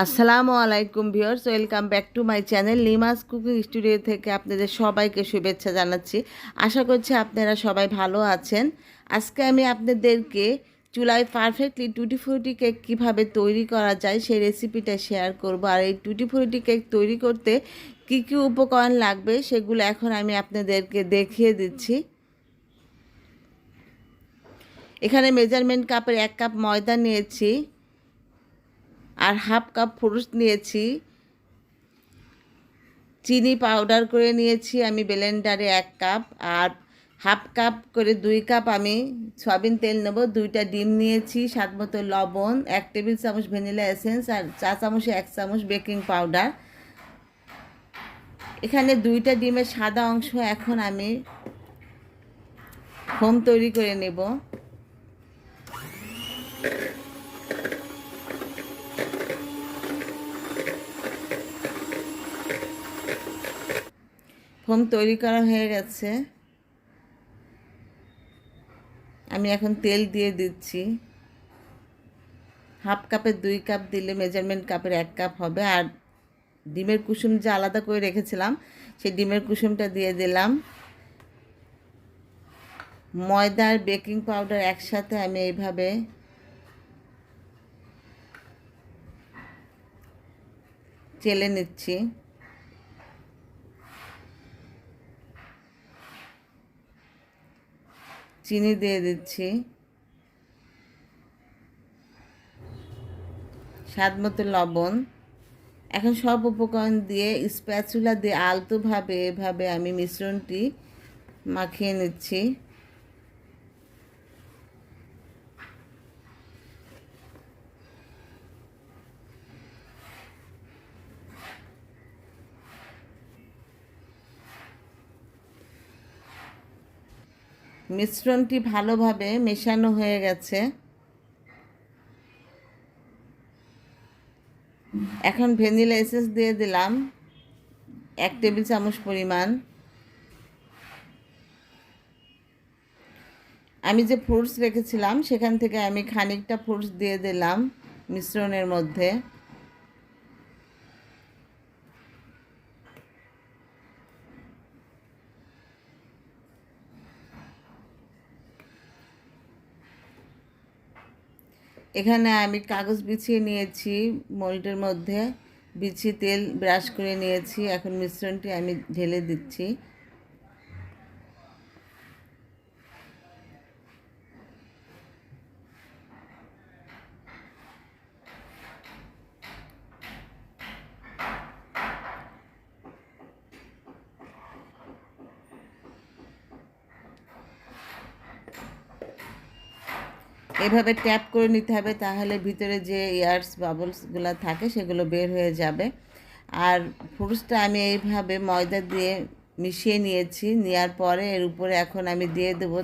আসসালামু আলাইকুম viewers, welcome back to my channel Lima's cooking studio থেকে আপনাদের সবাইকে শুভেচ্ছা জানাচ্ছি। আশা করছি আপনারা সবাই ভালো আছেন। আজকে আমি আপনাদেরকে চুলায় পারফেক্টলি টুটি ফ্রুটি কেক কীভাবে তৈরি করা যায় সেই রেসিপিটা শেয়ার করব। আর এই টুটি ফ্রুটি কেক তৈরি করতে কী কী উপকরণ লাগবে সেগুলো এখন আমি আপনাদেরকে দেখিয়ে দিচ্ছি। এখানে মেজারমেন্ট কাপের 1 কাপ ময়দা নিয়েছি, আর হাফ কাপ ফ্রুট নিয়েছি, চিনি পাউডার করে নিয়েছি আমি ব্লেন্ডারে 1 কাপ, আর হাফ কাপ করে 2 কাপ আমি সয়াবিন তেল নেব, 2টা ডিম নিয়েছি, স্বাদ মতো লবণ, 1 টেবিল চামচ ভ্যানিলা এসেন্স, আর চা চামচে 1 চামচ বেকিং পাউডার। এখানে 2টা ডিমের সাদা অংশ এখন আমি ফোম তৈরি করে নেব। ফোম তৈরি করা হয়ে গেছে, আমি এখন তেল দিয়ে দিচ্ছি। হাফ কাপের 2 কাপ দিলে মেজারমেন্ট কাপের 1 কাপ হবে। আর ডিমের কুসুম যে আলাদা করে রেখেছিলাম সেই ডিমের কুসুমটা দিয়ে দিলাম। ময়দা আর বেকিং পাউডার একসাথে আমি এইভাবে চেলে নিচ্ছি। চিনি দিয়ে দিচ্ছি, স্বাদ মতো লবণ। এখন সব উপকরণ দিয়ে স্প্যাচুলা দিয়ে আলতোভাবে এভাবে আমি মিশ্রণটি মাখিয়ে নিচ্ছি। মিশ্রণটি ভালোভাবে মেশানো হয়ে গেছে। এখন ভ্যানিলা এসেন্স দিয়ে দিলাম 1 টেবিল চামচ পরিমাণ। আমি যে ফ্রুটস রেখেছিলাম সেখান থেকে আমি খানিকটা ফ্রুটস দিয়ে দিলাম মিশ্রণের মধ্যে। এখানে আমি কাগজ বিছিয়ে নিয়েছি, মোল্ডের মধ্যে বিছিয়ে তেল ব্রাশ করে নিয়েছি। এখন মিশ্রণটি আমি ঢেলে দিচ্ছি। এভাবে ট্যাপ করে নিতে হবে, তাহলে ভিতরে যে এয়ারস বাবলসগুলো থাকে সেগুলো বের হয়ে যাবে। আর ফ্রুটসটা আমি এইভাবে ময়দা দিয়ে মিশিয়ে নিয়েছি। নেওয়ার পরে এর উপরে এখন আমি দিয়ে দেবো।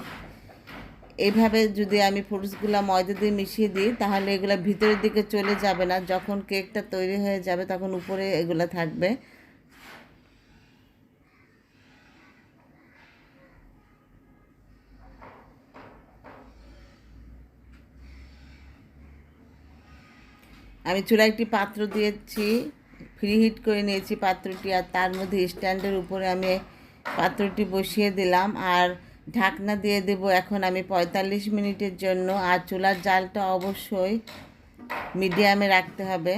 এইভাবে যদি আমি ফ্রুটসগুলো ময়দা দিয়ে মিশিয়ে দিই তাহলে এগুলো ভিতরের দিকে চলে যাবে না, যখন কেকটা তৈরি হয়ে যাবে তখন উপরে এগুলো থাকবে। আমি চুলায় একটি পাত্র দিয়েছি, ফ্রি হিট করে নিয়েছি পাত্রটি, আর তার মধ্যে স্ট্যান্ডের উপরে আমি পাত্রটি বসিয়ে দিলাম আর ঢাকনা দিয়ে দেব এখন আমি 45 মিনিটের জন্য। আর চুলার জালটা অবশ্যই মিডিয়ামে রাখতে হবে।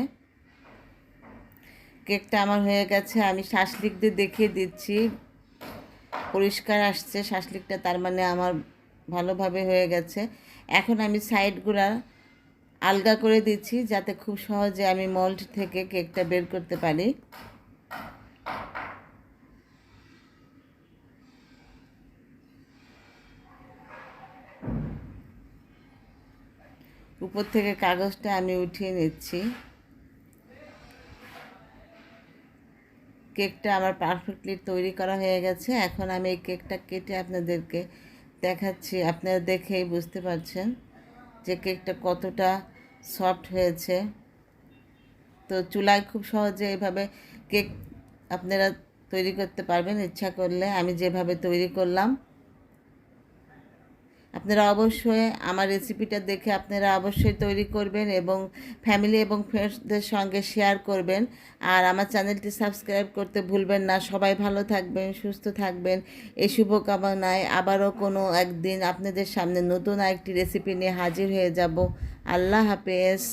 কেকটা আমার হয়ে গেছে, আমি শাসলিক দিয়ে দেখিয়ে দিচ্ছি, পরিষ্কার আসছে শাসলিকটা, তার মানে আমার ভালোভাবে হয়ে গেছে। এখন আমি সাইডগুলা আলগা করে দিচ্ছি যাতে খুব সহজে আমি মোল্ড থেকে কেকটা বের করতে পারি। উপর থেকে কাগজটা আমি উঠিয়ে নিচ্ছি। কেকটা আমার পারফেক্টলি তৈরি করা হয়ে গেছে। এখন আমি এই কেকটা কেটে আপনাদেরকে দেখাচ্ছি, আপনারা দেখেই বুঝতে পারছেন যে কেকটা কতটা সফট হয়েছে। তো চুলায় খুব সহজে এভাবে কেক আপনারা তৈরি করতে পারবেন ইচ্ছা করলে। আমি যেভাবে তৈরি করলাম আপনারা অবশ্যই আমার রেসিপিটা দেখে আপনারা অবশ্যই তৈরি করবেন এবং ফ্যামিলি এবং ফ্রেন্ডসদের সঙ্গে শেয়ার করবেন। আর আমার চ্যানেলটি সাবস্ক্রাইব করতে ভুলবেন না। সবাই ভালো থাকবেন, সুস্থ থাকবেন, এই শুভকামনায় আবারও কোনো একদিন আপনাদের সামনে নতুন আরেকটি রেসিপি নিয়ে হাজির হয়ে যাব। আল্লাহ হাফেজ।